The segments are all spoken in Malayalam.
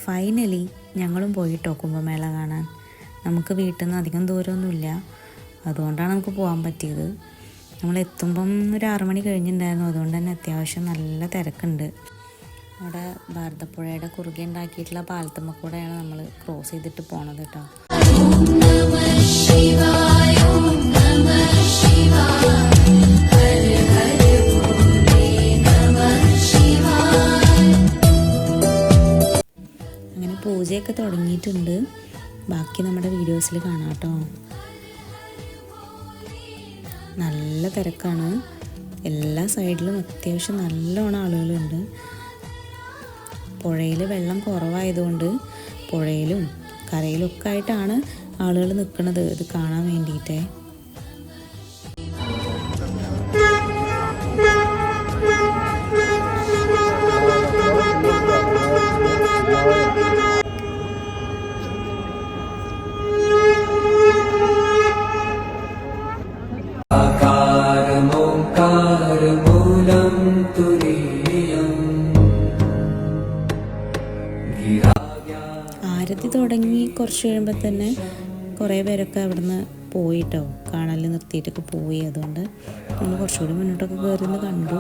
ഫൈനലി ഞങ്ങളും പോയിട്ടോ കുംഭമേള കാണാൻ. നമുക്ക് വീട്ടിൽ നിന്ന് അധികം ദൂരമൊന്നുമില്ല, അതുകൊണ്ടാണ് നമുക്ക് പോകാൻ പറ്റിയത്. നമ്മൾ എത്തുമ്പം ഒരു 6 മണി കഴിഞ്ഞിട്ടുണ്ടായിരുന്നു. അതുകൊണ്ട് തന്നെ അത്യാവശ്യം നല്ല തിരക്കുണ്ട്. അവിടെ ഭാരതപ്പുഴയുടെ കുറുകെ ഉണ്ടാക്കിയിട്ടുള്ള പാലത്തുമ്മ കൂടെയാണ് നമ്മൾ ക്രോസ് ചെയ്തിട്ട് പോണത് കേട്ടോ. അങ്ങനെ പൂജയൊക്കെ തുടങ്ങിയിട്ടുണ്ട്. ബാക്കി നമ്മുടെ വീഡിയോസിൽ കാണാം കേട്ടോ. നല്ല തിരക്കാണ്. എല്ലാ സൈഡിലും അത്യാവശ്യം നല്ലോണം ആളുകളുണ്ട്. പുഴയിൽ വെള്ളം കുറവായതുകൊണ്ട് പുഴയിലും കരയിലൊക്കെ ആയിട്ടാണ് ആളുകൾ നിൽക്കുന്നത് ഇത് കാണാൻ വേണ്ടിയിട്ട്. ആരതി തുടങ്ങി കുറച്ച് കഴിയുമ്പോൾ തന്നെ കുറേ പേരൊക്കെ അവിടുന്ന് പോയിട്ടോ, കാണൽ നിർത്തിയിട്ടൊക്കെ പോയി. അതുകൊണ്ട് നമ്മൾ കുറച്ചുകൂടി മുന്നോട്ടൊക്കെ കയറി നിന്ന് കണ്ടു.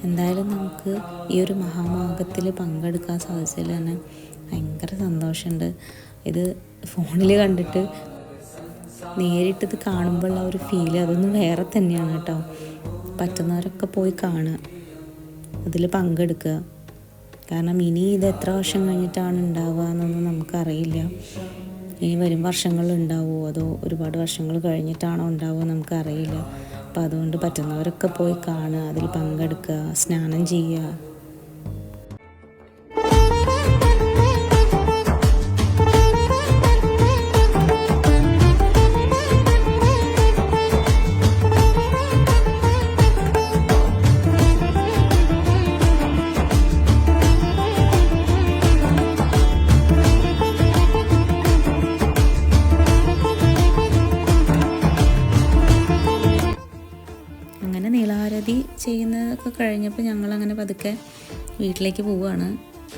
എന്തായാലും നമുക്ക് ഈ ഒരു മഹാമാഘത്തിൽ പങ്കെടുക്കാൻ സാധിച്ചതിൽ തന്നെ ഭയങ്കര സന്തോഷമുണ്ട്. ഇത് ഫോണിൽ കണ്ടിട്ട് നേരിട്ടിത് കാണുമ്പോഴുള്ള ഒരു ഫീല് അതൊന്നും വേറെ തന്നെയാണ് കേട്ടോ. പറ്റുന്നവരൊക്കെ പോയി കാണുക, അതിൽ പങ്കെടുക്കുക. കാരണം ഇനി ഇത് എത്ര വർഷം കഴിഞ്ഞിട്ടാണ് ഉണ്ടാവുക എന്നൊന്നും നമുക്കറിയില്ല. ഇനി വരും വർഷങ്ങളിൽ ഉണ്ടാവുമോ അതോ ഒരുപാട് വർഷങ്ങൾ കഴിഞ്ഞിട്ടാണോ ഉണ്ടാവുക നമുക്കറിയില്ല. അപ്പോൾ അതുകൊണ്ട് പറ്റുന്നവരൊക്കെ പോയി കാണുക, അതിൽ പങ്കെടുക്കുക, സ്നാനം ചെയ്യുക. നീളാരതി ചെയ്യുന്നതൊക്കെ കഴിഞ്ഞപ്പോൾ ഞങ്ങളങ്ങനെ പതുക്കെ വീട്ടിലേക്ക് പോവുകയാണ്.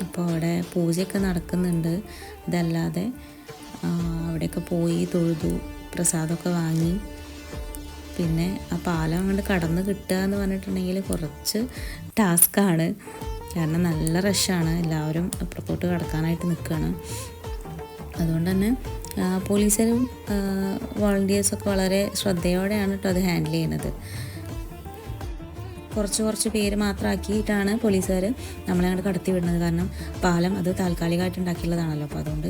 അപ്പോൾ അവിടെ പൂജയൊക്കെ നടക്കുന്നുണ്ട്. ഇതല്ലാതെ അവിടെയൊക്കെ പോയി തൊഴുതു, പ്രസാദമൊക്കെ വാങ്ങി. പിന്നെ ആ പാലം അങ്ങോട്ട് കടന്ന് കിട്ടുക എന്ന് പറഞ്ഞിട്ടുണ്ടെങ്കിൽ കുറച്ച് ടാസ്ക്കാണ്. കാരണം നല്ല റഷാണ്, എല്ലാവരും അപ്പുറത്തോട്ട് കടക്കാനായിട്ട് നിൽക്കുകയാണ്. അതുകൊണ്ട് തന്നെ പോലീസുകാരും വോളണ്ടിയേഴ്സൊക്കെ വളരെ ശ്രദ്ധയോടെയാണ് കേട്ടോ അത് ഹാൻഡിൽ ചെയ്യുന്നത്. കുറച്ച് പേര് മാത്രമാക്കിയിട്ടാണ് പോലീസുകാർ നമ്മളെ അങ്ങോട്ട് കടത്തി വിടുന്നത്. കാരണം പാലം അത് താൽക്കാലികമായിട്ട് ഉണ്ടാക്കിയുള്ളതാണല്ലോ. അപ്പോൾ അതുകൊണ്ട്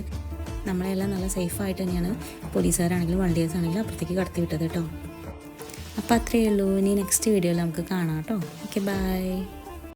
നമ്മളെല്ലാം നല്ല സേഫായിട്ട് തന്നെയാണ് പോലീസുകാരാണെങ്കിലും വോളണ്ടിയേഴ്സ് ആണെങ്കിലും അപ്പുറത്തേക്ക് കടത്തി വിട്ടത് കേട്ടോ. അപ്പോൾ അത്രയേ ഉള്ളൂ. ഇനി നെക്സ്റ്റ് വീഡിയോയിൽ നമുക്ക് കാണാം കേട്ടോ. Okay, by.